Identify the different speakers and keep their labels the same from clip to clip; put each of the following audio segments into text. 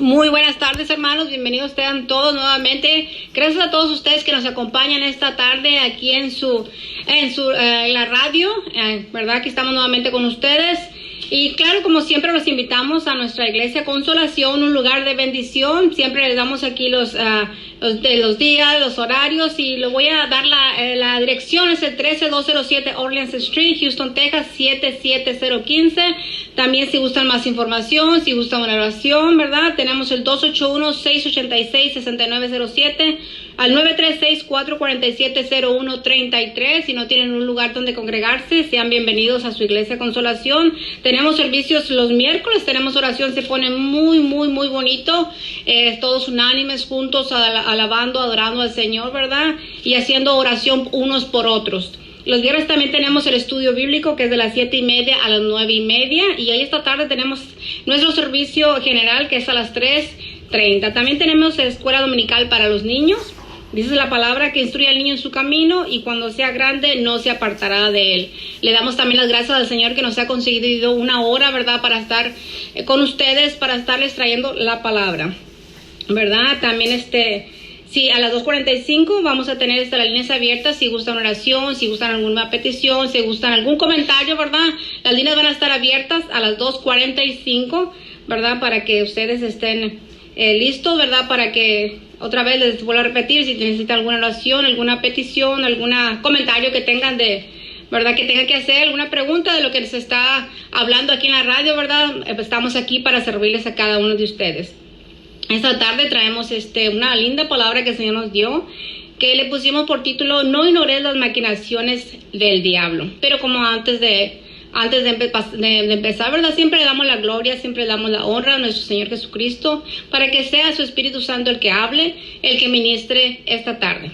Speaker 1: Muy buenas tardes, hermanos. Bienvenidos sean todos nuevamente. Gracias a todos ustedes que nos acompañan esta tarde aquí en la radio, ¿verdad? Que estamos nuevamente con ustedes. Y claro, como siempre, los invitamos a nuestra iglesia Consolación, un lugar de bendición. Siempre les damos aquí los días, los horarios, y le voy a dar la dirección. Es el 13207 Orleans Street, Houston, Texas, 77015. También si gustan más información, si gustan una oración, ¿verdad? Tenemos el 281-686-6907 al 936-447-0133. Si no tienen un lugar donde congregarse, sean bienvenidos a su iglesia Consolación. Tenemos servicios los miércoles, tenemos oración, se pone muy, muy, muy bonito. Todos unánimes, juntos, alabando, adorando al Señor, ¿verdad? Y haciendo oración unos por otros. Los viernes también tenemos el estudio bíblico, que es de las 7:30 a las 9:30. Y ahí esta tarde tenemos nuestro servicio general, que es a las 3:30. También tenemos escuela dominical para los niños. Dice la palabra que instruye al niño en su camino, y cuando sea grande no se apartará de él. Le damos también las gracias al Señor que nos ha concedido una hora, ¿verdad? Para estar con ustedes, para estarles trayendo la palabra, ¿verdad? También sí, a las 2:45 vamos a tener las líneas abiertas. Si gustan oración, si gustan alguna petición, si gustan algún comentario, ¿verdad? Las líneas van a estar abiertas a las 2:45, ¿verdad? Para que ustedes estén listos, ¿verdad? Para que otra vez les vuelvo a repetir, si necesitan alguna oración, alguna petición, algún comentario que tengan ¿verdad? Que tengan que hacer, alguna pregunta de lo que se está hablando aquí en la radio, ¿verdad? Estamos aquí para servirles a cada uno de ustedes. Esta tarde traemos una linda palabra que el Señor nos dio, que le pusimos por título: no ignores las maquinaciones del diablo. Pero como antes de empezar, ¿verdad? Siempre le damos la gloria, siempre le damos la honra a nuestro Señor Jesucristo, para que sea su Espíritu Santo el que hable, el que ministre esta tarde.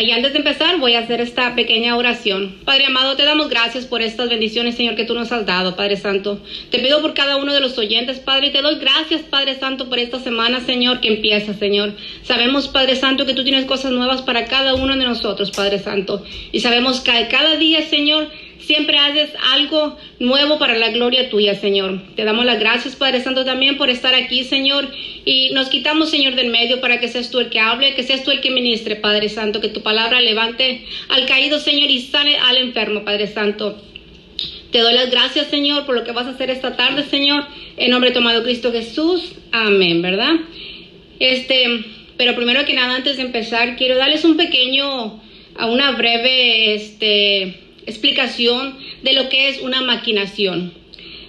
Speaker 1: Y antes de empezar, voy a hacer esta pequeña oración. Padre amado, te damos gracias por estas bendiciones, Señor, que tú nos has dado, Padre Santo. Te pido por cada uno de los oyentes, Padre, y te doy gracias, Padre Santo, por esta semana, Señor, que empieza, Señor. Sabemos, Padre Santo, que tú tienes cosas nuevas para cada uno de nosotros, Padre Santo. Y sabemos que cada día, Señor, siempre haces algo nuevo para la gloria tuya, Señor. Te damos las gracias, Padre Santo, también por estar aquí, Señor. Y nos quitamos, Señor, del medio para que seas tú el que hable, que seas tú el que ministre, Padre Santo. Que tu palabra levante al caído, Señor, y sane al enfermo, Padre Santo. Te doy las gracias, Señor, por lo que vas a hacer esta tarde, Señor. En nombre de tu amado Cristo Jesús. Amén, ¿verdad? Pero primero que nada, antes de empezar, quiero darles una breve, explicación de lo que es una maquinación.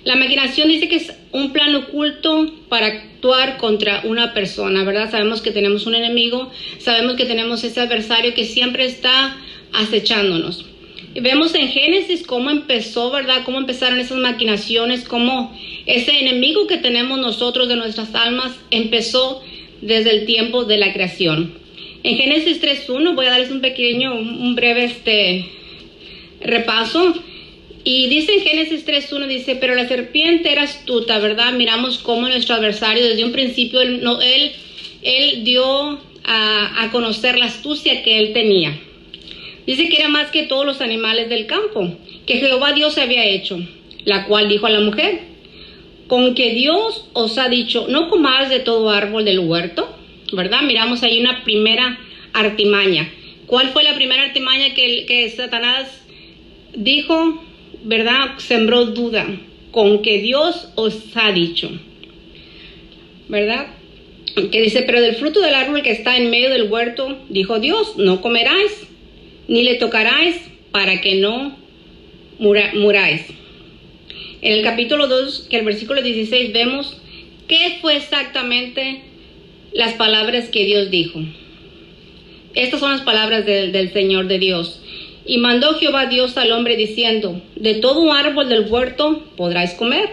Speaker 1: La maquinación dice que es un plan oculto para actuar contra una persona, ¿verdad? Sabemos que tenemos un enemigo, sabemos que tenemos ese adversario que siempre está acechándonos. Y vemos en Génesis cómo empezó, ¿verdad? Cómo empezaron esas maquinaciones, cómo ese enemigo que tenemos nosotros de nuestras almas empezó desde el tiempo de la creación. En Génesis 3:1 voy a darles un breve repaso. Y dice en Génesis 3:1, dice: pero la serpiente era astuta, ¿verdad? Miramos cómo nuestro adversario desde un principio, él dio a conocer la astucia que él tenía. Dice que era más que todos los animales del campo que Jehová Dios había hecho, la cual dijo a la mujer: con que Dios os ha dicho, no comáis de todo árbol del huerto, ¿verdad? Miramos ahí una primera artimaña. ¿Cuál fue la primera artimaña que Satanás dijo, ¿verdad? Sembró duda. Con que Dios os ha dicho, ¿verdad? Que dice: pero del fruto del árbol que está en medio del huerto, dijo Dios, no comeráis, ni le tocaráis, para que no muráis. En el capítulo 2, que el versículo 16, vemos qué fue exactamente las palabras que Dios dijo. Estas son las palabras del Señor de Dios. Y mandó Jehová Dios al hombre diciendo: de todo árbol del huerto podráis comer,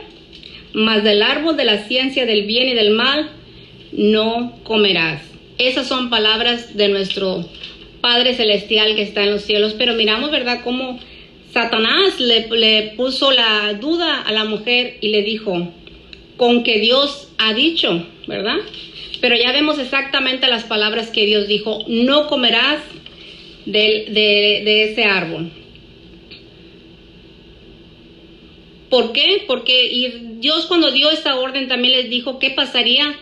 Speaker 1: mas del árbol de la ciencia del bien y del mal no comerás. Esas son palabras de nuestro Padre Celestial que está en los cielos. Pero miramos, ¿verdad?, cómo Satanás le puso la duda a la mujer y le dijo: con que Dios ha dicho, ¿verdad? Pero ya vemos exactamente las palabras que Dios dijo: no comerás de ese árbol. ¿Por qué? Porque Dios, cuando dio esa orden, también les dijo qué pasaría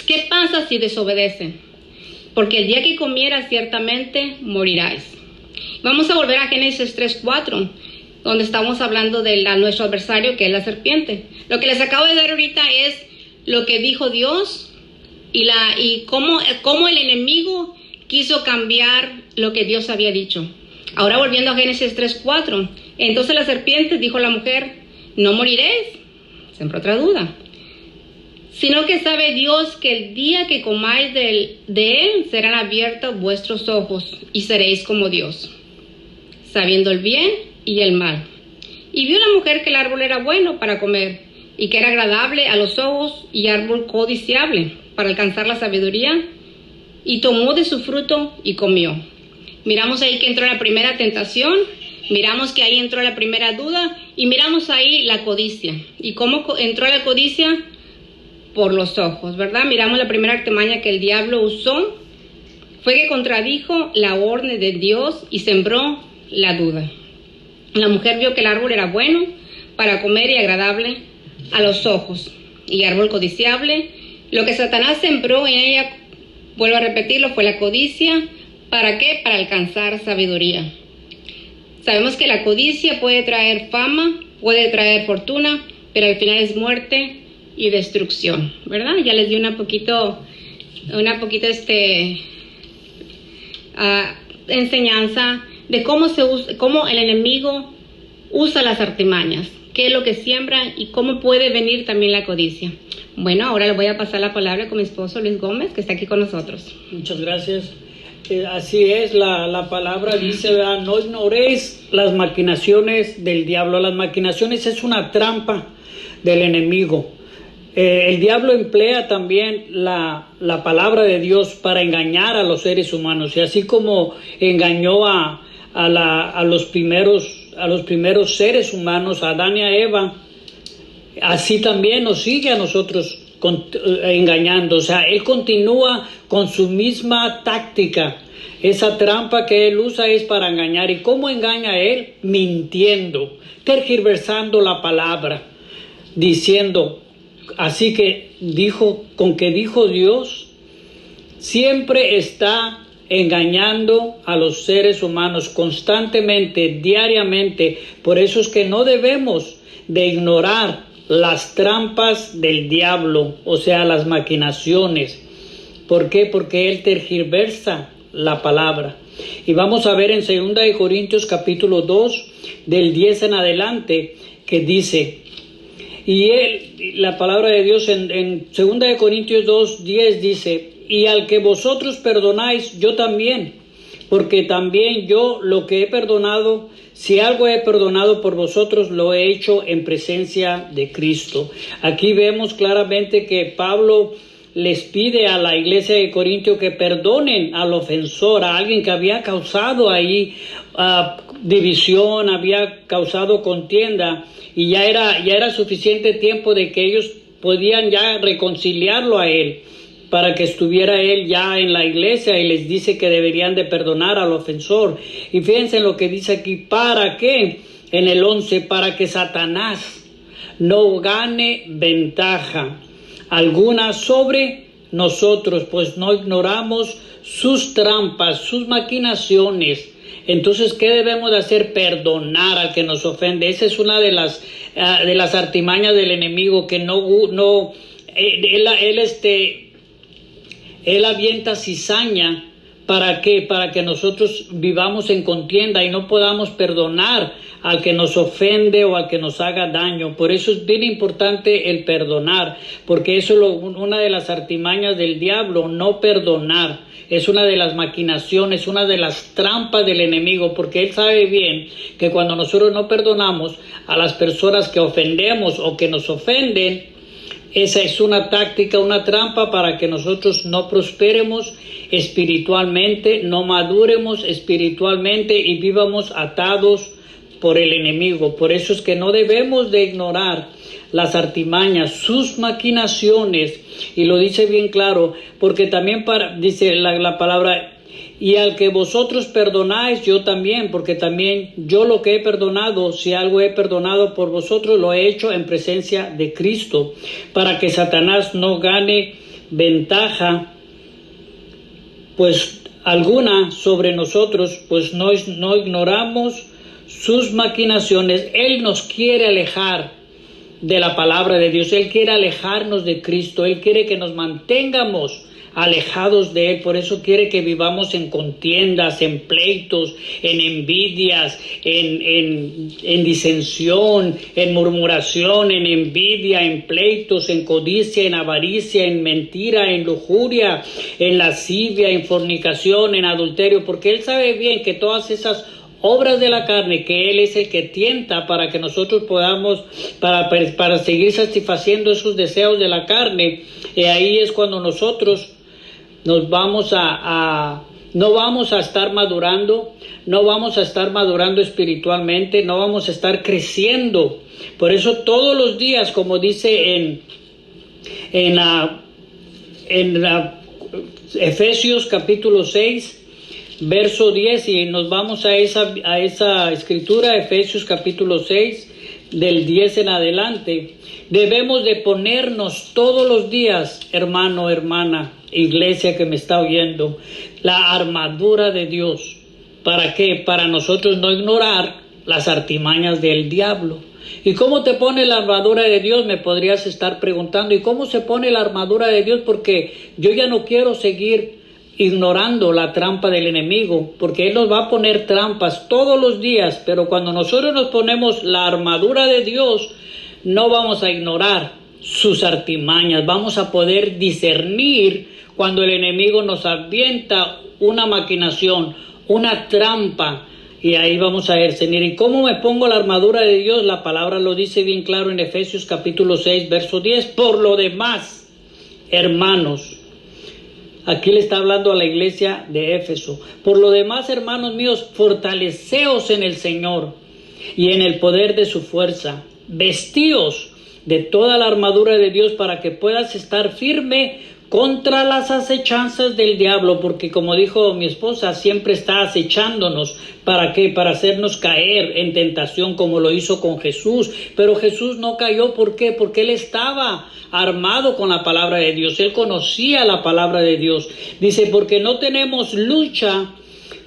Speaker 1: ¿Qué pasa si desobedecen? Porque el día que comieras ciertamente morirás. Vamos a volver a Génesis 3:4, donde estamos hablando de nuestro adversario, que es la serpiente. Lo que les acabo de dar ahorita es lo que dijo Dios y cómo el enemigo quiso cambiar lo que Dios había dicho. Ahora volviendo a Génesis 3:4. Entonces la serpiente dijo a la mujer: no moriréis. Siempre otra duda. Sino que sabe Dios que el día que comáis de él serán abiertos vuestros ojos y seréis como Dios, sabiendo el bien y el mal. Y vio la mujer que el árbol era bueno para comer y que era agradable a los ojos y árbol codiciable para alcanzar la sabiduría, y tomó de su fruto y comió. Miramos ahí que entró la primera tentación, miramos que ahí entró la primera duda y miramos ahí la codicia. ¿Y cómo entró la codicia? Por los ojos, ¿verdad? Miramos la primera artimaña que el diablo usó, fue que contradijo la orden de Dios y sembró la duda. La mujer vio que el árbol era bueno para comer y agradable a los ojos y árbol codiciable. Lo que Satanás sembró en ella, vuelvo a repetirlo, fue la codicia. ¿Para qué? Para alcanzar sabiduría. Sabemos que la codicia puede traer fama, puede traer fortuna, pero al final es muerte y destrucción, ¿verdad? Ya les di una poquito enseñanza de cómo el enemigo usa las artimañas, qué es lo que siembra y cómo puede venir también la codicia. Bueno, ahora le voy a pasar la palabra con mi esposo Luis Gómez, que está aquí con nosotros.
Speaker 2: Muchas gracias. Así es, la palabra dice, ¿verdad? No ignoréis las maquinaciones del diablo. Las maquinaciones es una trampa del enemigo. El diablo emplea también la palabra de Dios para engañar a los seres humanos, y así como engañó a los primeros seres humanos, a Adán y a Eva, así también nos sigue a nosotros engañando. O sea, él continúa con su misma táctica. Esa trampa que él usa es para engañar. ¿Y cómo engaña él? Mintiendo, tergiversando la palabra, diciendo así que dijo Dios, siempre está engañando a los seres humanos constantemente, diariamente. Por eso es que no debemos de ignorar las trampas del diablo, o sea, las maquinaciones. ¿Por qué? Porque él tergiversa la palabra. Y vamos a ver en 2 de Corintios capítulo 2, del 10 en adelante, que dice, la palabra de Dios en 2 de Corintios 2, 10 dice, y al que vosotros perdonáis, yo también, porque también yo lo que he perdonado, si algo he perdonado por vosotros, lo he hecho en presencia de Cristo. Aquí vemos claramente que Pablo les pide a la iglesia de Corintio que perdonen al ofensor, a alguien que había causado ahí división, había causado contienda, y ya era suficiente tiempo de que ellos podían ya reconciliarlo a él, para que estuviera él ya en la iglesia, y les dice que deberían de perdonar al ofensor. Y fíjense en lo que dice aquí, ¿para qué? En el 11, para que Satanás no gane ventaja alguna sobre nosotros, pues no ignoramos sus trampas, sus maquinaciones. Entonces, ¿qué debemos de hacer? Perdonar al que nos ofende. Esa es una de las artimañas del enemigo, que él avienta cizaña. ¿Para qué? Para que nosotros vivamos en contienda y no podamos perdonar al que nos ofende o al que nos haga daño. Por eso es bien importante el perdonar, porque eso es una de las artimañas del diablo, no perdonar. Es una de las maquinaciones, una de las trampas del enemigo, porque él sabe bien que cuando nosotros no perdonamos a las personas que ofendemos o que nos ofenden, esa es una táctica, una trampa para que nosotros no prosperemos espiritualmente, no maduremos espiritualmente y vivamos atados por el enemigo. Por eso es que no debemos de ignorar las artimañas, sus maquinaciones, y lo dice bien claro, porque también dice la palabra, y al que vosotros perdonáis, yo también, porque también yo lo que he perdonado, si algo he perdonado por vosotros, lo he hecho en presencia de Cristo, para que Satanás no gane ventaja pues alguna sobre nosotros, pues no ignoramos sus maquinaciones. Él nos quiere alejar de la palabra de Dios, Él quiere alejarnos de Cristo, Él quiere que nos mantengamos alejados de Él. Por eso quiere que vivamos en contiendas, en pleitos, en envidias, en disensión, en murmuración, en envidia, en pleitos, en codicia, en avaricia, en mentira, en lujuria, en lascivia, en fornicación, en adulterio, porque Él sabe bien que todas esas obras de la carne, que Él es el que tienta para que nosotros podamos, para seguir satisfaciendo esos deseos de la carne, y ahí es cuando nosotros nos vamos no vamos a estar madurando, no vamos a estar madurando espiritualmente, no vamos a estar creciendo. Por eso todos los días, como dice en Efesios capítulo 6, verso 10, y nos vamos a esa escritura, Efesios capítulo 6, del 10 en adelante. Debemos de ponernos todos los días, hermano, hermana, iglesia que me está oyendo, la armadura de Dios. ¿Para qué? Para nosotros no ignorar las artimañas del diablo. ¿Y cómo te pone la armadura de Dios? Me podrías estar preguntando. ¿Y cómo se pone la armadura de Dios? Porque yo ya no quiero seguir ignorando la trampa del enemigo, porque Él nos va a poner trampas todos los días, pero cuando nosotros nos ponemos la armadura de Dios, no vamos a ignorar sus artimañas, vamos a poder discernir cuando el enemigo nos avienta una maquinación, una trampa, y ahí vamos a discernir. ¿Y cómo me pongo la armadura de Dios? La palabra lo dice bien claro en Efesios capítulo 6, verso 10. Por lo demás, hermanos, aquí le está hablando a la iglesia de Éfeso. Por lo demás, hermanos míos, fortaleceos en el Señor y en el poder de su fuerza. Vestíos de toda la armadura de Dios para que puedas estar firme contra las acechanzas del diablo, porque como dijo mi esposa, siempre está acechándonos. ¿Para qué? Para hacernos caer en tentación, como lo hizo con Jesús. Pero Jesús no cayó. ¿Por qué? Porque Él estaba armado con la palabra de Dios. Él conocía la palabra de Dios. Dice, porque no tenemos lucha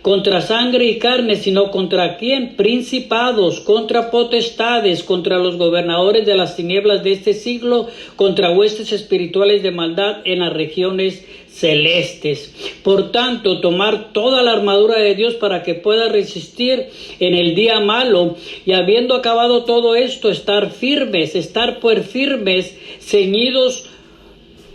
Speaker 2: contra sangre y carne, sino contra ¿quién? Principados, contra potestades, contra los gobernadores de las tinieblas de este siglo, contra huestes espirituales de maldad en las regiones celestes. Por tanto, tomar toda la armadura de Dios para que pueda resistir en el día malo, y habiendo acabado todo esto, estar firmes, ceñidos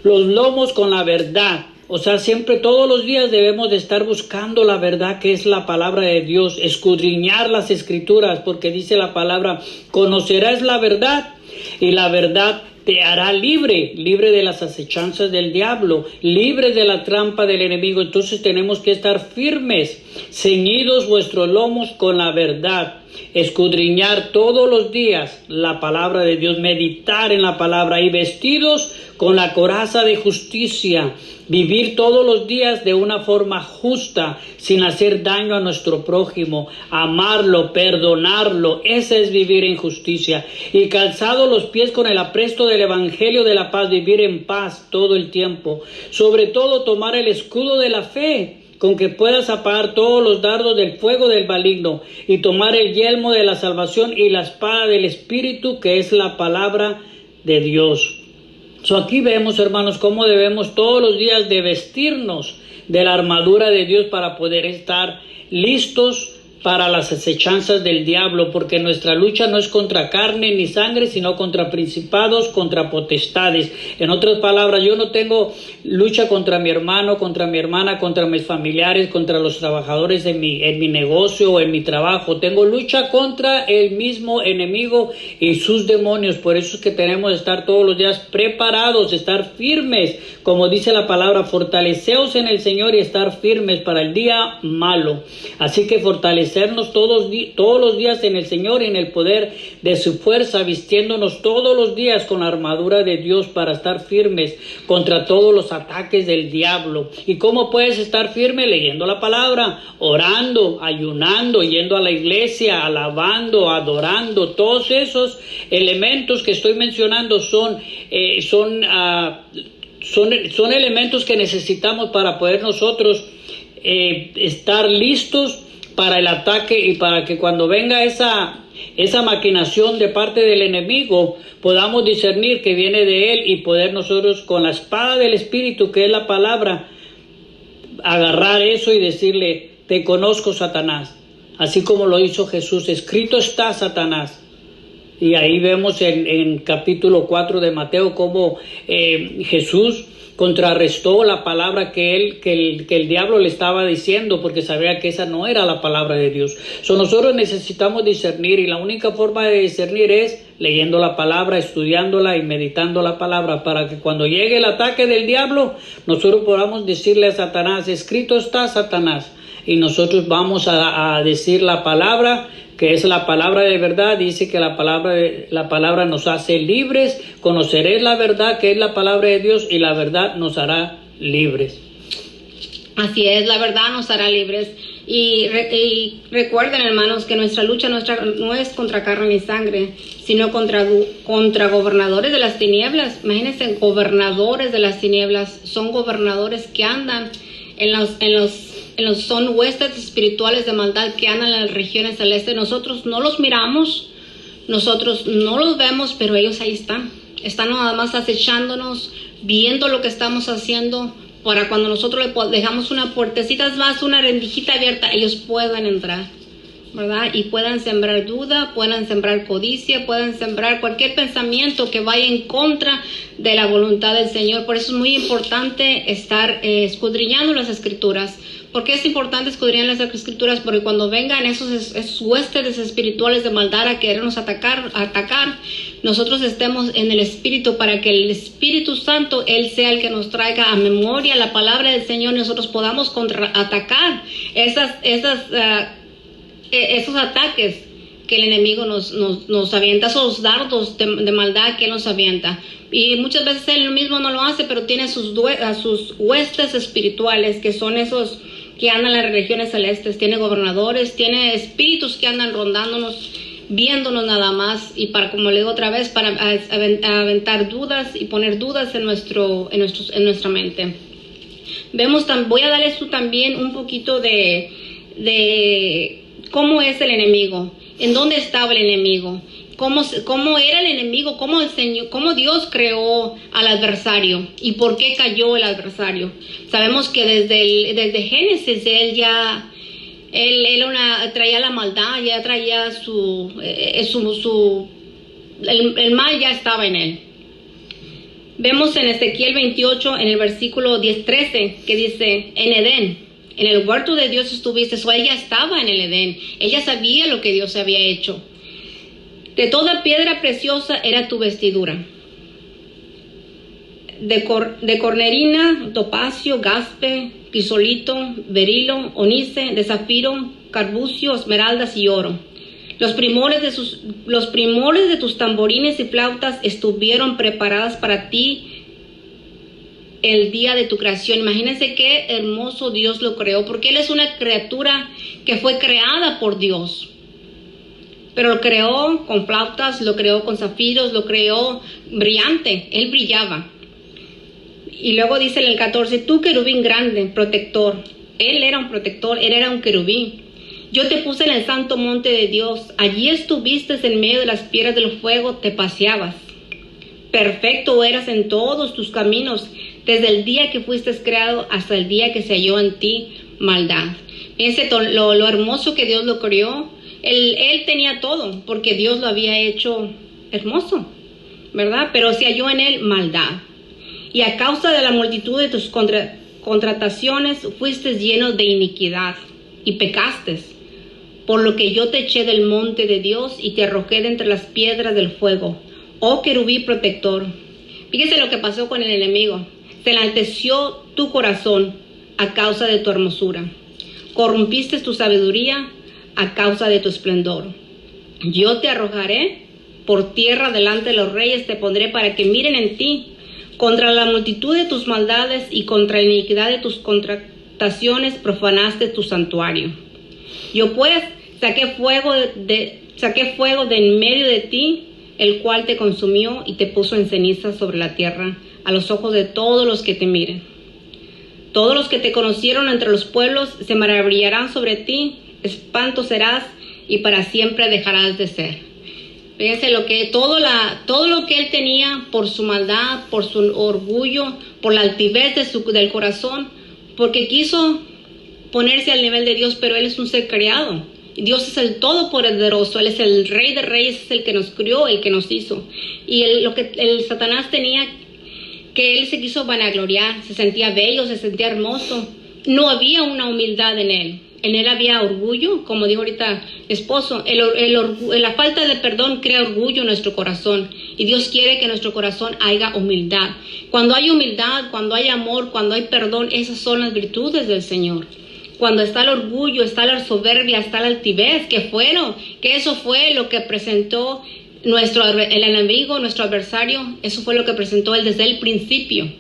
Speaker 2: los lomos con la verdad. O sea, siempre, todos los días debemos de estar buscando la verdad, que es la palabra de Dios, escudriñar las escrituras, porque dice la palabra, conocerás la verdad y la verdad te hará libre de las acechanzas del diablo, libre de la trampa del enemigo. Entonces tenemos que estar firmes, ceñidos vuestros lomos con la verdad, escudriñar todos los días la palabra de Dios, meditar en la palabra, y vestidos con la coraza de justicia, vivir todos los días de una forma justa, sin hacer daño a nuestro prójimo, amarlo, perdonarlo. Ese es vivir en justicia. Y calzados los pies con el apresto del evangelio de la paz, vivir en paz todo el tiempo. Sobre todo tomar el escudo de la fe, con que puedas apagar todos los dardos del fuego del maligno, y tomar el yelmo de la salvación y la espada del Espíritu, que es la palabra de Dios. Aquí vemos, hermanos, cómo debemos todos los días de vestirnos de la armadura de Dios para poder estar listos para las acechanzas del diablo, porque nuestra lucha no es contra carne ni sangre, sino contra principados, contra potestades. En otras palabras, yo no tengo lucha contra mi hermano, contra mi hermana, contra mis familiares, contra los trabajadores en mi negocio o en mi trabajo. Tengo lucha contra el mismo enemigo y sus demonios. Por eso es que tenemos que estar todos los días preparados, estar firmes, como dice la palabra, fortaleceos en el Señor y estar firmes para el día malo. Así que fortalecernos todos los días en el Señor y en el poder de su fuerza, vistiéndonos todos los días con la armadura de Dios para estar firmes contra todos los ataques del diablo. ¿Y cómo puedes estar firme? Leyendo la palabra, orando, ayunando, yendo a la iglesia, alabando, adorando. Todos esos elementos que estoy mencionando son son elementos que necesitamos para poder nosotros estar listos para el ataque y para que cuando venga esa maquinación de parte del enemigo podamos discernir que viene de él y poder nosotros con la espada del Espíritu, que es la palabra, agarrar eso y decirle: te conozco, Satanás, así como lo hizo Jesús. Escrito está, Satanás. Y ahí vemos en capítulo 4 de Mateo cómo Jesús contrarrestó la palabra que el diablo le estaba diciendo, porque sabía que esa no era la palabra de Dios. Nosotros necesitamos discernir, y la única forma de discernir es leyendo la palabra, estudiándola y meditando la palabra, para que cuando llegue el ataque del diablo nosotros podamos decirle a Satanás: escrito está, Satanás. Y nosotros vamos a decir la palabra, que es la palabra de verdad. Dice que la palabra nos hace libres. Conoceréis la verdad, que es la palabra de Dios, y la verdad nos hará libres.
Speaker 1: Así es, la verdad nos hará libres. Y recuerden, hermanos, que nuestra lucha no es contra carne ni sangre, sino contra gobernadores de las tinieblas. Imagínense, gobernadores de las tinieblas. Son gobernadores que andan son huestes espirituales de maldad que andan en las regiones celestes. Nosotros no los miramos, nosotros no los vemos, pero ellos ahí están. Están nada más acechándonos, viendo lo que estamos haciendo, para cuando nosotros le dejamos una puertecita más, una rendijita abierta, ellos puedan entrar, ¿verdad? Y puedan sembrar duda, puedan sembrar codicia, puedan sembrar cualquier pensamiento que vaya en contra de la voluntad del Señor. Por eso es muy importante estar escudriñando las Escrituras. ¿Por qué es importante escudriñar las Escrituras? Porque cuando vengan esos huestes espirituales de maldad a querernos atacar, nosotros estemos en el Espíritu, para que el Espíritu Santo, Él sea el que nos traiga a memoria la palabra del Señor, y nosotros podamos atacar esos ataques que el enemigo nos avienta, esos dardos de maldad que Él nos avienta. Y muchas veces Él mismo no lo hace, pero tiene a sus huestes espirituales, que son esos que andan en las regiones celestes. Tiene gobernadores, tiene espíritus que andan rondándonos, viéndonos nada más, y para, como le digo otra vez, para aventar dudas y poner dudas en nuestra mente. Voy a darles también un poquito de cómo es el enemigo, en dónde estaba el enemigo, cómo era el enemigo, cómo Dios creó al adversario y por qué cayó el adversario. Sabemos que desde Génesis él traía la maldad, ya traía el mal ya estaba en él. Vemos en Ezequiel 28, en el versículo 13, que dice: en Edén, en el huerto de Dios estuviste. Ella estaba en el Edén, ella sabía lo que Dios había hecho. De toda piedra preciosa era tu vestidura, de cornerina, topacio, jaspe, crisolito, berilo, onice, de zafiro, carbucio, esmeraldas y oro. Los primores de tus tamborines y flautas estuvieron preparadas para ti el día de tu creación. Imagínense qué hermoso Dios lo creó, porque Él es una criatura que fue creada por Dios. Pero lo creó con flautas, lo creó con zafiros, lo creó brillante. Él brillaba. Y luego dice en el 14: tú, querubín grande, protector. Él era un protector, él era un querubín. Yo te puse en el santo monte de Dios. Allí estuviste en medio de las piedras del fuego, te paseabas. Perfecto eras en todos tus caminos, desde el día que fuiste creado hasta el día que se halló en ti maldad. Fíjense lo hermoso que Dios lo creó. Él tenía todo, porque Dios lo había hecho hermoso, ¿verdad? Pero se halló en él maldad. Y a causa de la multitud de tus contrataciones fuiste lleno de iniquidad y pecaste, por lo que yo te eché del monte de Dios y te arrojé de entre las piedras del fuego, oh querubí protector. Fíjese lo que pasó con el enemigo. Se enalteció tu corazón a causa de tu hermosura. Corrompiste tu sabiduría a causa de tu esplendor. Yo te arrojaré por tierra delante de los reyes, te pondré para que miren en ti. Contra la multitud de tus maldades y contra la iniquidad de tus contrataciones profanaste tu santuario. Yo pues saqué fuego de en medio de ti, el cual te consumió y te puso en ceniza sobre la tierra a los ojos de todos los que te miren. Todos los que te conocieron entre los pueblos se maravillarán sobre ti, espanto serás y para siempre dejarás de ser. Fíjense todo lo que él tenía por su maldad, por su orgullo, por la altivez del corazón, porque quiso ponerse al nivel de Dios, pero él es un ser creado. Dios es el Todopoderoso, Él es el Rey de Reyes, es el que nos crió, el que nos hizo. Y lo que el Satanás tenía, que él se quiso vanagloriar, se sentía bello, se sentía hermoso. No había una humildad en él. En él había orgullo, como dijo ahorita esposo. La falta de perdón crea orgullo en nuestro corazón. Y Dios quiere que en nuestro corazón haya humildad. Cuando hay humildad, cuando hay amor, cuando hay perdón, esas son las virtudes del Señor. Cuando está el orgullo, está la soberbia, está la altivez, que eso fue lo que presentó el enemigo, nuestro adversario. Eso fue lo que presentó él desde el principio.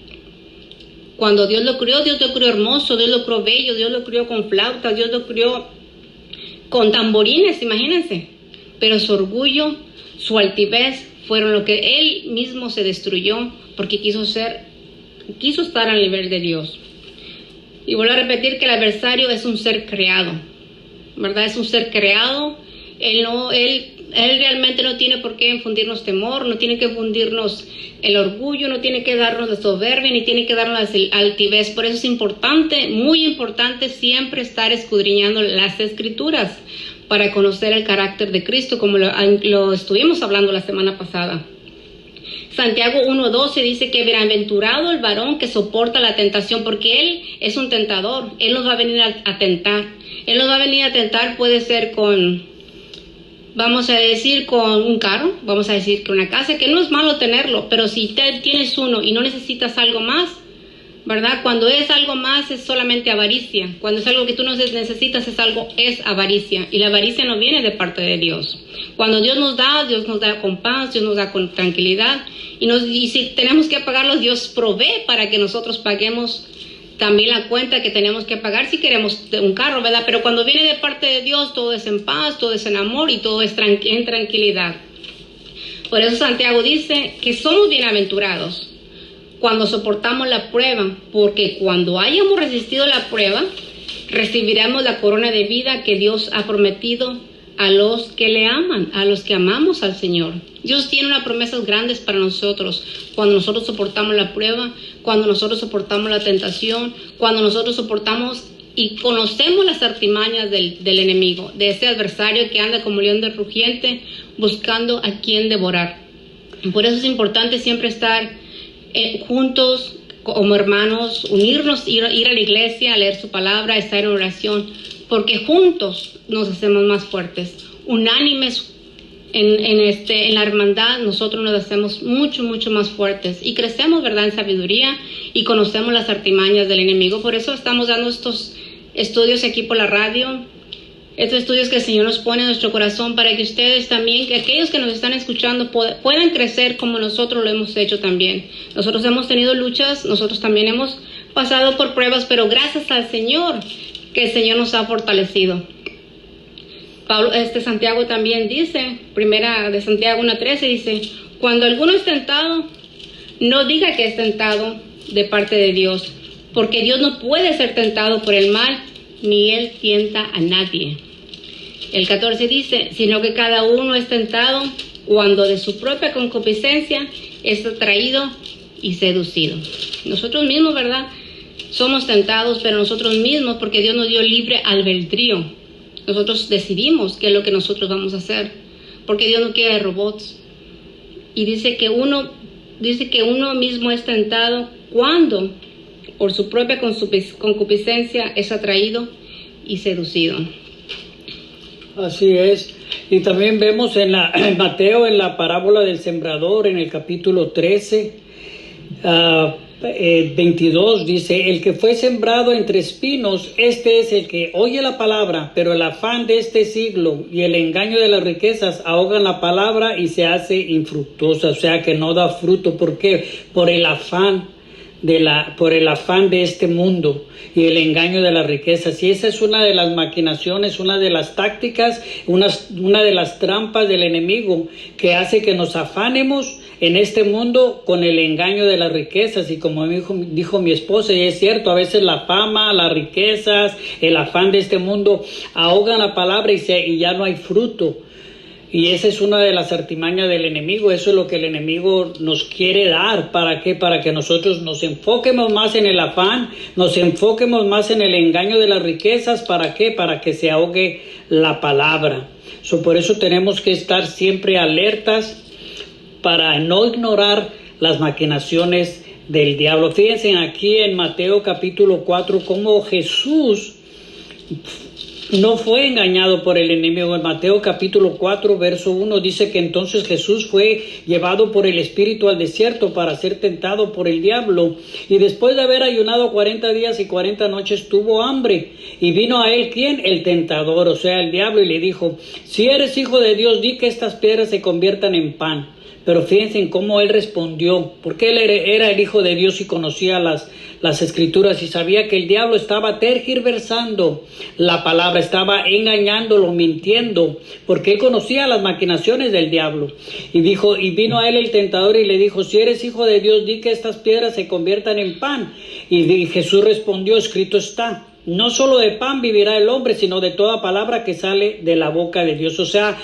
Speaker 1: Cuando Dios lo crió hermoso, Dios lo crió bello, Dios lo crió con flautas, Dios lo crió con tamborines, imagínense. Pero su orgullo, su altivez fueron lo que él mismo se destruyó porque quiso estar al nivel de Dios. Y vuelvo a repetir que el adversario es un ser creado, ¿verdad? Es un ser creado. Él realmente no tiene por qué infundirnos temor, no tiene que infundirnos el orgullo, no tiene que darnos la soberbia, ni tiene que darnos la altivez. Por eso es importante, muy importante, siempre estar escudriñando las Escrituras para conocer el carácter de Cristo, como lo estuvimos hablando la semana pasada. Santiago 1:12 dice que bienaventurado el varón que soporta la tentación, porque él es un tentador. Él nos va a venir a tentar. Él nos va a venir a tentar, puede ser vamos a decir con un carro, vamos a decir que una casa, que no es malo tenerlo, pero si tienes uno y no necesitas algo más, ¿verdad? Cuando es algo más es solamente avaricia. Cuando es algo que tú no necesitas es avaricia. Y la avaricia no viene de parte de Dios. Cuando Dios nos da con paz, Dios nos da con tranquilidad. Y si tenemos que pagarlos, Dios provee para que nosotros paguemos también la cuenta que tenemos que pagar si queremos un carro, ¿verdad? Pero cuando viene de parte de Dios, todo es en paz, todo es en amor y todo es en tranquilidad. Por eso Santiago dice que somos bienaventurados cuando soportamos la prueba, porque cuando hayamos resistido la prueba, recibiremos la corona de vida que Dios ha prometido a los que le aman, a los que amamos al Señor. Dios tiene unas promesas grandes para nosotros cuando nosotros soportamos la prueba, cuando nosotros soportamos la tentación, cuando nosotros soportamos y conocemos las artimañas del enemigo, de ese adversario que anda como león rugiente buscando a quien devorar. Por eso es importante siempre estar juntos como hermanos, unirnos, ir a la iglesia, a leer su palabra, estar en oración, porque juntos nos hacemos más fuertes, unánimes en la hermandad, nosotros nos hacemos mucho más fuertes y crecemos, ¿verdad?, en sabiduría y conocemos las artimañas del enemigo. Por eso estamos dando estos estudios aquí por la radio, estos estudios que el Señor nos pone en nuestro corazón para que ustedes también, que aquellos que nos están escuchando puedan crecer como nosotros lo hemos hecho también. Nosotros hemos tenido luchas, nosotros también hemos pasado por pruebas, pero gracias al Señor que el Señor nos ha fortalecido. Santiago también dice, primera de Santiago 1:13 dice, cuando alguno es tentado, no diga que es tentado de parte de Dios, porque Dios no puede ser tentado por el mal, ni Él tienta a nadie. El 14 dice, sino que cada uno es tentado cuando de su propia concupiscencia es atraído y seducido. Nosotros mismos, ¿verdad?, somos tentados, pero nosotros mismos, porque Dios nos dio libre albedrío. Nosotros decidimos qué es lo que nosotros vamos a hacer, porque Dios no quiere robots. Y dice que uno mismo es tentado cuando por su propia concupiscencia es atraído y seducido.
Speaker 2: Así es. Y también vemos en Mateo, en la parábola del sembrador, en el capítulo 13, 22, dice, el que fue sembrado entre espinos, este es el que oye la palabra, pero el afán de este siglo y el engaño de las riquezas ahogan la palabra y se hace infructuosa, o sea que no da fruto. ¿Por qué? Por el afán de este mundo y el engaño de las riquezas. Y esa es una de las maquinaciones, una de las tácticas, una de las trampas del enemigo que hace que nos afanemos en este mundo con el engaño de las riquezas, y como dijo mi esposa, y es cierto, a veces la fama, las riquezas, el afán de este mundo ahogan la palabra y ya no hay fruto. Y esa es una de las artimañas del enemigo. Eso es lo que el enemigo nos quiere dar. ¿Para qué? Para que nosotros nos enfoquemos más en el afán, nos enfoquemos más en el engaño de las riquezas. ¿Para qué? Para que se ahogue la palabra. Por eso tenemos que estar siempre alertas para no ignorar las maquinaciones del diablo. Fíjense aquí en Mateo capítulo 4 cómo Jesús no fue engañado por el enemigo. En Mateo capítulo 4 verso 1 dice que entonces Jesús fue llevado por el Espíritu al desierto para ser tentado por el diablo, y después de haber ayunado 40 días y 40 noches tuvo hambre, y vino a él ¿quién? El tentador, o sea el diablo, y le dijo: si eres hijo de Dios, di que estas piedras se conviertan en pan. Pero fíjense en cómo él respondió, porque él era el Hijo de Dios y conocía las Escrituras y sabía que el diablo estaba tergiversando la palabra, estaba engañándolo, mintiendo, porque él conocía las maquinaciones del diablo. Y vino a él el tentador y le dijo: si eres Hijo de Dios, di que estas piedras se conviertan en pan. Y Jesús respondió: escrito está, no solo de pan vivirá el hombre, sino de toda palabra que sale de la boca de Dios. O sea,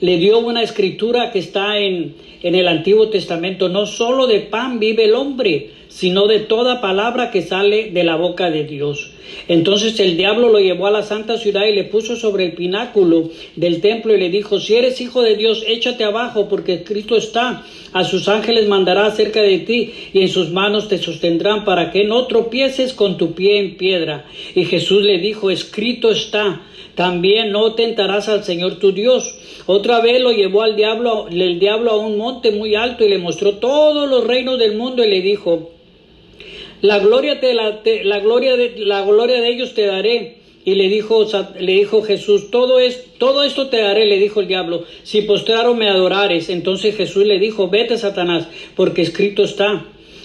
Speaker 2: le dio una escritura que está en el Antiguo Testamento: no solo de pan vive el hombre, sino de toda palabra que sale de la boca de Dios. Entonces el diablo lo llevó a la santa ciudad y le puso sobre el pináculo del templo y le dijo: si eres Hijo de Dios, échate abajo, porque escrito está: a sus ángeles mandará acerca de ti, y en sus manos te sostendrán, para que no tropieces con tu pie en piedra. Y Jesús le dijo: escrito está, también no tentarás al Señor tu Dios. Otra vez lo llevó el diablo a un monte muy alto y le mostró todos los reinos del mundo y le dijo: la gloria de ellos te daré. Y le dijo Jesús: todo esto te daré, le dijo el diablo, si postrado me adorares. Entonces Jesús le dijo: vete, Satanás, porque escrito está: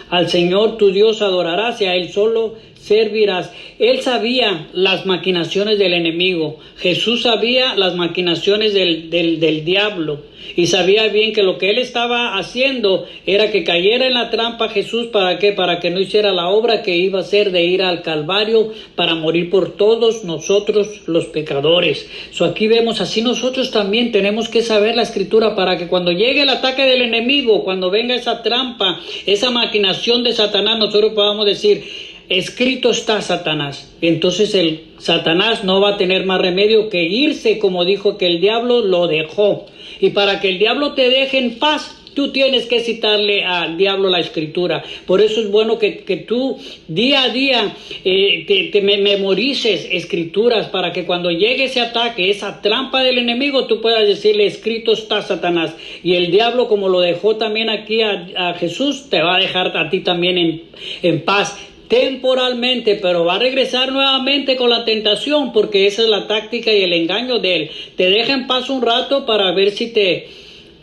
Speaker 2: al Señor tu Dios adorarás y a Él solo servirás. Él sabía las maquinaciones del enemigo. Jesús sabía las maquinaciones del diablo, y sabía bien que lo que él estaba haciendo era que cayera en la trampa Jesús. ¿Para qué? Para que no hiciera la obra que iba a hacer de ir al Calvario para morir por todos nosotros los pecadores. Aquí vemos, así nosotros también tenemos que saber la Escritura, para que cuando llegue el ataque del enemigo, cuando venga esa trampa, esa maquinación de Satanás, nosotros podamos decir: escrito está, Satanás. Entonces el Satanás no va a tener más remedio que irse, como dijo que el diablo lo dejó. Y para que el diablo te deje en paz, tú tienes que citarle al diablo la Escritura. Por eso es bueno que tú día a día te memorices Escrituras, para que cuando llegue ese ataque, esa trampa del enemigo, tú puedas decirle: escrito está, Satanás. Y el diablo, como lo dejó también aquí a Jesús, te va a dejar a ti también en paz temporalmente, pero va a regresar nuevamente con la tentación, porque esa es la táctica y el engaño de él. Te deja en paz un rato para ver si te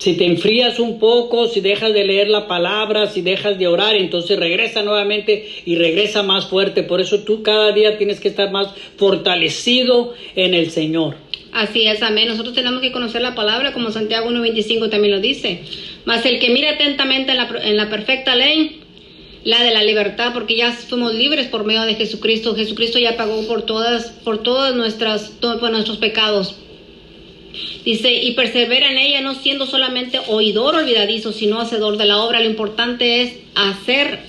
Speaker 2: enfrías un poco, si dejas de leer la palabra, si dejas de orar, entonces regresa nuevamente y regresa más fuerte. Por eso tú cada día tienes que estar más fortalecido en el Señor.
Speaker 1: Así es, amén. Nosotros tenemos que conocer la palabra, como Santiago 1:25 también lo dice. Mas el que mira atentamente en la perfecta ley, la de la libertad, porque ya fuimos libres por medio de Jesucristo. Jesucristo ya pagó por todos nuestros pecados. Dice: y persevera en ella, no siendo solamente oidor olvidadizo, sino hacedor de la obra. Lo importante es hacer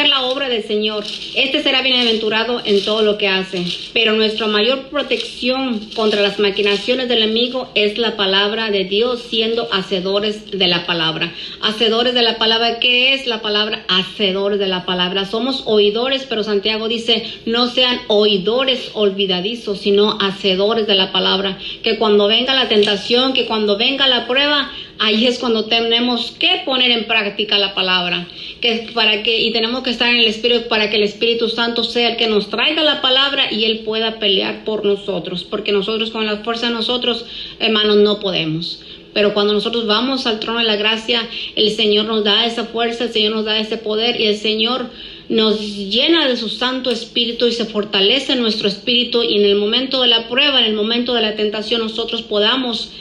Speaker 1: la obra del Señor. Este será bienaventurado en todo lo que hace. Pero nuestra mayor protección contra las maquinaciones del enemigo es la palabra de Dios, siendo hacedores de la palabra. Hacedores de la palabra. ¿Qué es la palabra? Hacedores de la palabra. Somos oidores, pero Santiago dice: no sean oidores olvidadizos, sino hacedores de la palabra. Que cuando venga la tentación, que cuando venga la prueba, ahí es cuando tenemos que poner en práctica la palabra. Y tenemos que estar en el Espíritu, para que el Espíritu Santo sea el que nos traiga la palabra y Él pueda pelear por nosotros. Porque nosotros, con la fuerza de nosotros, hermanos, no podemos. Pero cuando nosotros vamos al trono de la gracia, el Señor nos da esa fuerza, el Señor nos da ese poder, y el Señor nos llena de su Santo Espíritu y se fortalece nuestro espíritu, y en el momento de la prueba, en el momento de la tentación, nosotros podamos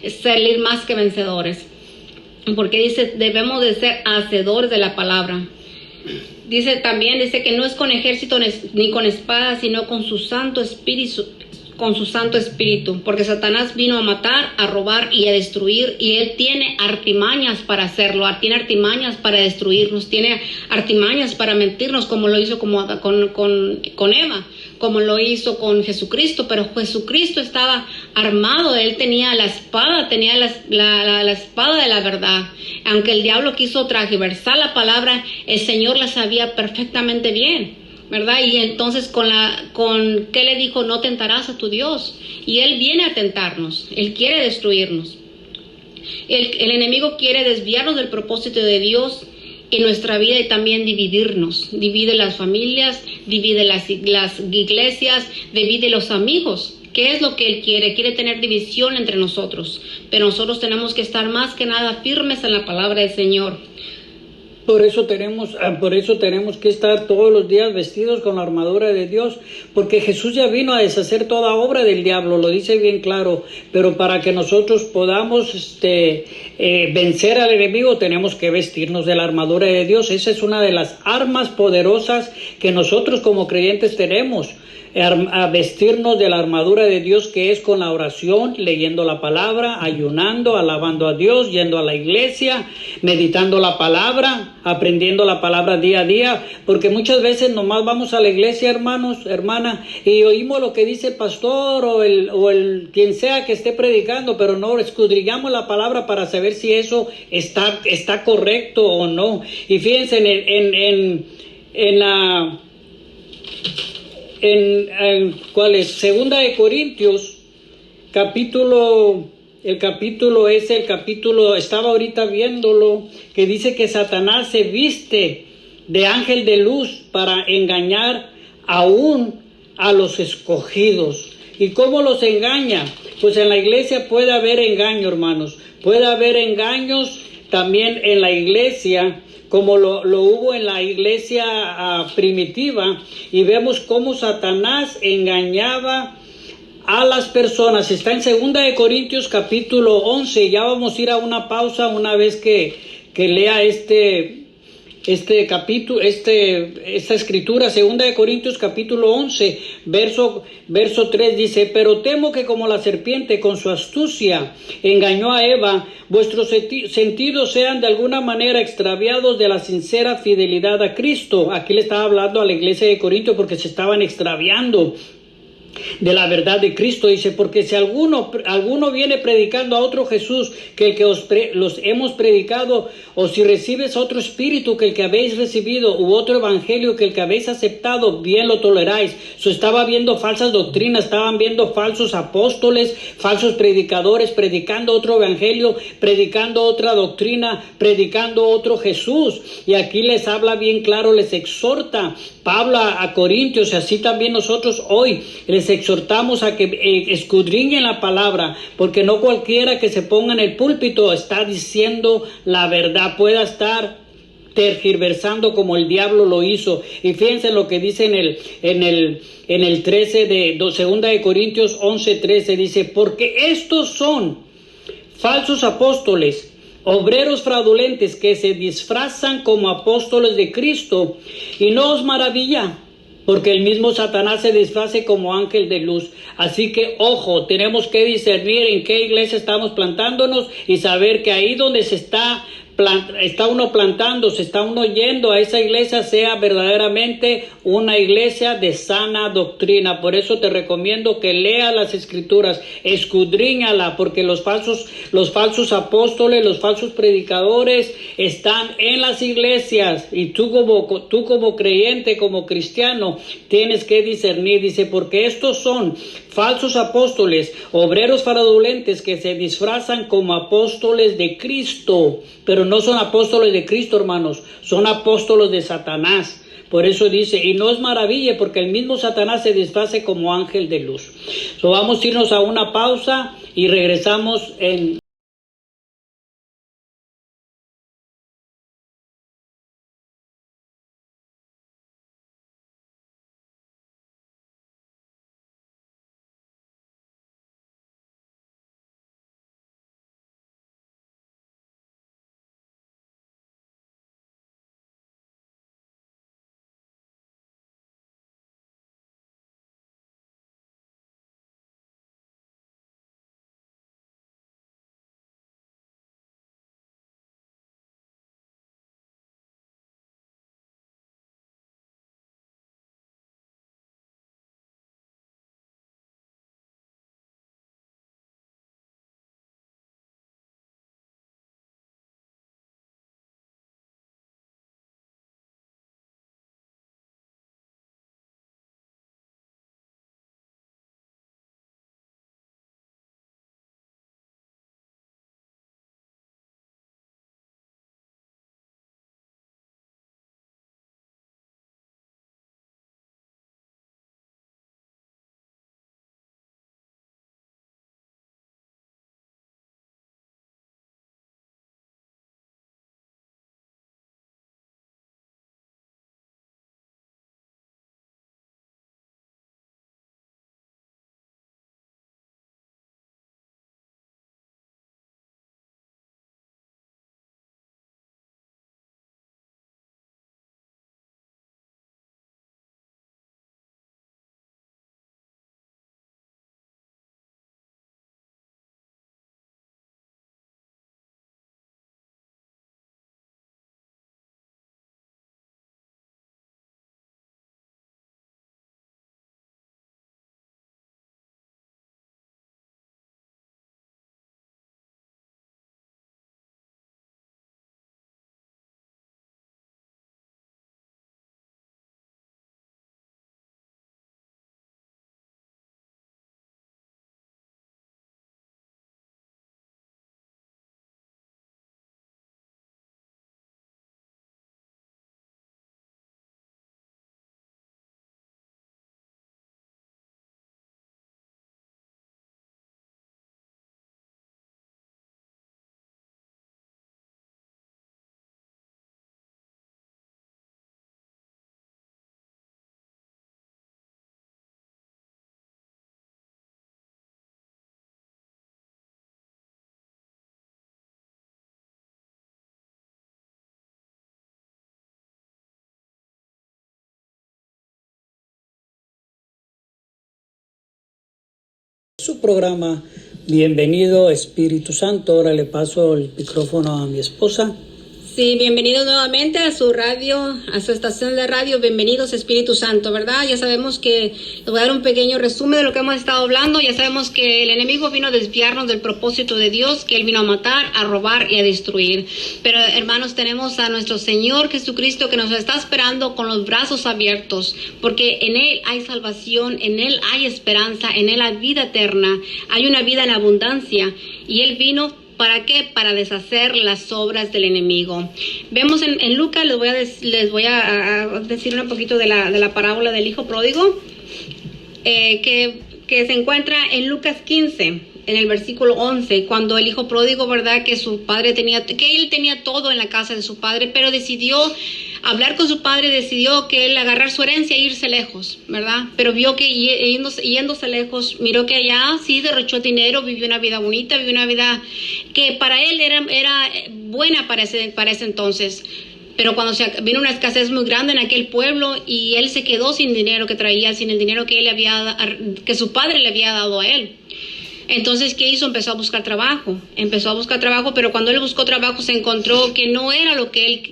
Speaker 1: salir más que vencedores. Porque dice, debemos de ser hacedores de la palabra. Dice también, dice que no es con ejército ni con espada, sino con su Santo Espíritu, porque Satanás vino a matar, a robar y a destruir, y él tiene artimañas para hacerlo, tiene artimañas para destruirnos, tiene artimañas para mentirnos, como lo hizo con Eva, como lo hizo con Jesucristo. Pero Jesucristo estaba armado, él tenía la espada, tenía la espada de la verdad. Aunque el diablo quiso transversar la palabra, el Señor la sabía perfectamente bien, ¿verdad? Y entonces con ¿qué le dijo? No tentarás a tu Dios. Y él viene a tentarnos, él quiere destruirnos. El enemigo quiere desviarnos del propósito de Dios en nuestra vida y también dividirnos. Divide las familias, divide las iglesias, divide los amigos. ¿Qué es lo que él quiere? Quiere tener división entre nosotros. Pero nosotros tenemos que estar más que nada firmes en la palabra del Señor.
Speaker 2: Por eso tenemos que estar todos los días vestidos con la armadura de Dios, porque Jesús ya vino a deshacer toda obra del diablo, lo dice bien claro. Pero para que nosotros podamos vencer al enemigo, tenemos que vestirnos de la armadura de Dios. Esa es una de las armas poderosas que nosotros como creyentes tenemos. A vestirnos de la armadura de Dios, que es con la oración, leyendo la palabra, ayunando, alabando a Dios, yendo a la iglesia, meditando la palabra, aprendiendo la palabra día a día, porque muchas veces nomás vamos a la iglesia, hermanos, hermana, y oímos lo que dice el pastor o el quien sea que esté predicando, pero no escudriñamos la palabra para saber si eso está correcto o no. Y fíjense ¿cuál es? Segunda de Corintios, el capítulo, estaba ahorita viéndolo, que dice que Satanás se viste de ángel de luz para engañar aún a los escogidos. ¿Y cómo los engaña? Pues en la iglesia puede haber engaño, hermanos. Puede haber engaños también en la iglesia, como lo hubo en la iglesia primitiva, y vemos cómo Satanás engañaba a las personas. Está en 2 de Corintios capítulo 11, ya vamos a ir a una pausa una vez que lea este capítulo, esta escritura. 2 de Corintios capítulo 11, verso 3 dice: pero temo que como la serpiente con su astucia engañó a Eva, vuestros sentidos sean de alguna manera extraviados de la sincera fidelidad a Cristo. Aquí le estaba hablando a la iglesia de Corinto porque se estaban extraviando de la verdad de Cristo. Dice: porque si alguno viene predicando a otro Jesús que el que los hemos predicado, o si recibes otro espíritu que el que habéis recibido, u otro evangelio que el que habéis aceptado, bien lo toleráis. Estaba viendo falsas doctrinas, estaban viendo falsos apóstoles, falsos predicadores, predicando otro evangelio, predicando otra doctrina, predicando otro Jesús. Y aquí les habla bien claro, les exhorta Pablo a Corintios, y así también nosotros hoy les exhortamos a que escudriñen la palabra, porque no cualquiera que se ponga en el púlpito está diciendo la verdad, pueda estar tergiversando como el diablo lo hizo. Y fíjense lo que dice en el 13 de 2 de Corintios 11:13, dice: porque estos son falsos apóstoles, obreros fraudulentes, que se disfrazan como apóstoles de Cristo. Y no os maravilla, porque el mismo Satanás se disfrace como ángel de luz. Así que, ojo, tenemos que discernir en qué iglesia estamos plantándonos y saber que ahí donde está uno plantándose, está uno yendo a esa iglesia, sea verdaderamente una iglesia de sana doctrina. Por eso te recomiendo que leas las escrituras, escudriñala, porque los falsos apóstoles, los falsos predicadores están en las iglesias, y tú como creyente, como cristiano, tienes que discernir. Dice: porque estos son falsos apóstoles, obreros fraudulentes, que se disfrazan como apóstoles de Cristo, pero no son apóstoles de Cristo, hermanos, son apóstoles de Satanás. Por eso dice: y no es maravilla, porque el mismo Satanás se disfrace como ángel de luz. Vamos a irnos a una pausa y regresamos en Su programa Bienvenido Espíritu Santo. Ahora le paso el micrófono a mi esposa.
Speaker 1: Sí, bienvenidos nuevamente a su radio, a su estación de radio, Bienvenidos Espíritu Santo, ¿verdad? Ya sabemos que, les voy a dar un pequeño resumen de lo que hemos estado hablando. Ya sabemos que el enemigo vino a desviarnos del propósito de Dios, que Él vino a matar, a robar y a destruir. Pero hermanos, tenemos a nuestro Señor Jesucristo que nos está esperando con los brazos abiertos, porque en Él hay salvación, en Él hay esperanza, en Él hay vida eterna, hay una vida en abundancia, y Él vino ¿para qué? Para deshacer las obras del enemigo. Vemos en Lucas, les voy a decir un poquito de la parábola del hijo pródigo, que se encuentra en Lucas 15, en el versículo 11, cuando el hijo pródigo, ¿verdad? Que él tenía todo en la casa de su padre, pero decidió hablar con su padre, decidió que él agarrar su herencia e irse lejos, ¿verdad? Pero vio que yéndose lejos, miró que allá sí derrochó dinero, vivió una vida bonita, vivió una vida que para él era buena para ese entonces. Pero cuando vino una escasez muy grande en aquel pueblo y él se quedó sin dinero que traía, sin el dinero que su padre le había dado a él. Entonces, ¿qué hizo? Empezó a buscar trabajo, pero cuando él buscó trabajo se encontró que no era lo que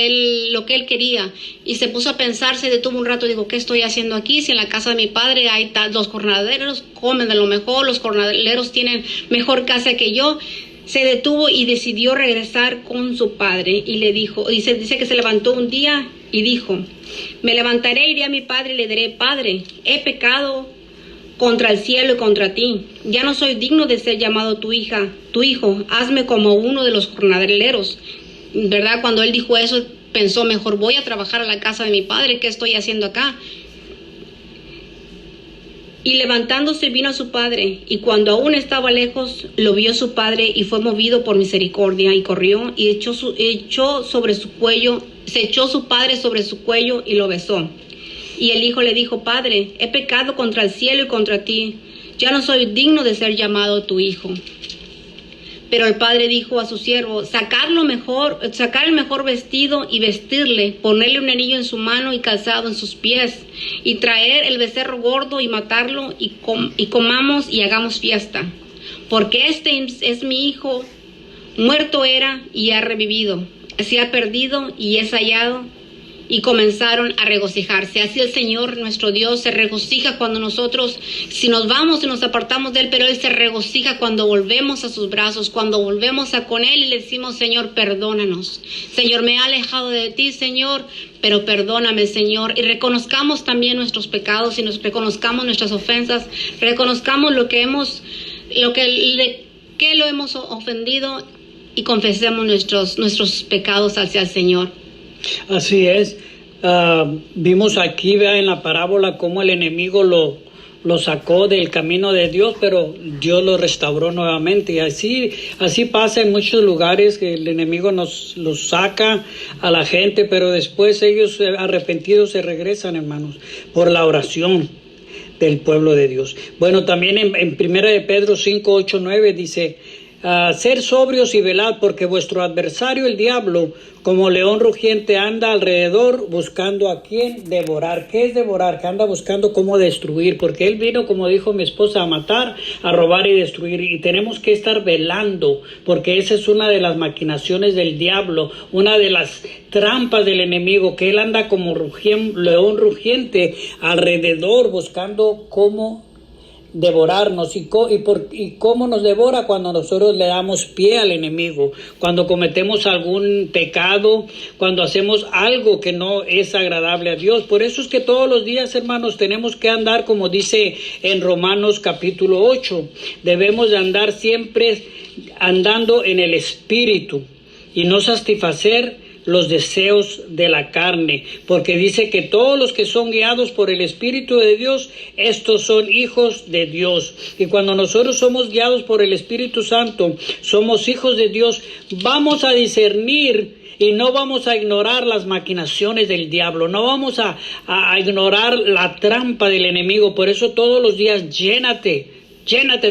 Speaker 1: él quería, y se puso a pensar, se detuvo un rato y dijo, ¿qué estoy haciendo aquí? Si en la casa de mi padre hay los jornaleros comen de lo mejor, los jornaleros tienen mejor casa que yo. Se detuvo y decidió regresar con su padre, y le dijo, dice que se levantó un día y dijo, me levantaré, iré a mi padre y le diré, Padre, he pecado contra el cielo y contra ti. Ya no soy digno de ser llamado tu hijo. Hazme como uno de los jornaleros. ¿Verdad? Cuando él dijo eso, pensó, mejor voy a trabajar a la casa de mi padre. ¿Qué estoy haciendo acá? Y levantándose vino a su padre, y cuando aún estaba lejos, lo vio su padre y fue movido por misericordia, y corrió y se echó su padre sobre su cuello y lo besó. Y el hijo le dijo, Padre, he pecado contra el cielo y contra ti, ya no soy digno de ser llamado tu hijo. Pero el padre dijo a su siervo, sacar el mejor vestido y vestirle, ponerle un anillo en su mano y calzado en sus pies, y traer el becerro gordo y matarlo, y comamos y hagamos fiesta. Porque este es mi hijo, muerto era y ha revivido, se ha perdido y es hallado. Y comenzaron a regocijarse. Así el Señor nuestro Dios se regocija cuando nosotros, si nos vamos y nos apartamos de Él, pero Él se regocija cuando volvemos a sus brazos, cuando volvemos con Él y le decimos, Señor, perdónanos. Señor, me he alejado de ti, Señor, pero perdóname, Señor. Y reconozcamos también nuestros pecados, y reconozcamos nuestras ofensas, reconozcamos lo hemos ofendido, y confesemos nuestros pecados hacia el Señor.
Speaker 2: Así es. Vimos aquí en la parábola cómo el enemigo lo sacó del camino de Dios, pero Dios lo restauró nuevamente. Y así pasa en muchos lugares, que el enemigo los saca a la gente, pero después ellos arrepentidos se regresan, hermanos, por la oración del pueblo de Dios. Bueno, también en 1 de Pedro 5, 8, 9 dice, ser sobrios y velad, porque vuestro adversario el diablo, como león rugiente, anda alrededor buscando a quien devorar. ¿Qué es devorar? Que anda buscando cómo destruir, porque él vino, como dijo mi esposa, a matar, a robar y destruir, y tenemos que estar velando, porque esa es una de las maquinaciones del diablo, una de las trampas del enemigo, que él anda como león rugiente alrededor buscando cómo devorarnos. ¿Y cómo nos devora? Cuando nosotros le damos pie al enemigo, cuando cometemos algún pecado, cuando hacemos algo que no es agradable a Dios. Por eso es que todos los días, hermanos, tenemos que andar, como dice en Romanos capítulo 8, debemos de andar siempre andando en el Espíritu y no satisfacer los deseos de la carne, porque dice que todos los que son guiados por el Espíritu de Dios, estos son hijos de Dios. Y cuando nosotros somos guiados por el Espíritu Santo, somos hijos de Dios, vamos a discernir y no vamos a ignorar las maquinaciones del diablo, no vamos a ignorar la trampa del enemigo. Por eso todos los días llénate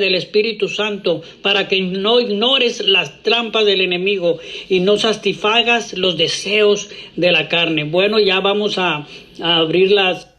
Speaker 2: del Espíritu Santo, para que no ignores las trampas del enemigo y no satisfagas los deseos de la carne. Bueno, ya vamos a abrir las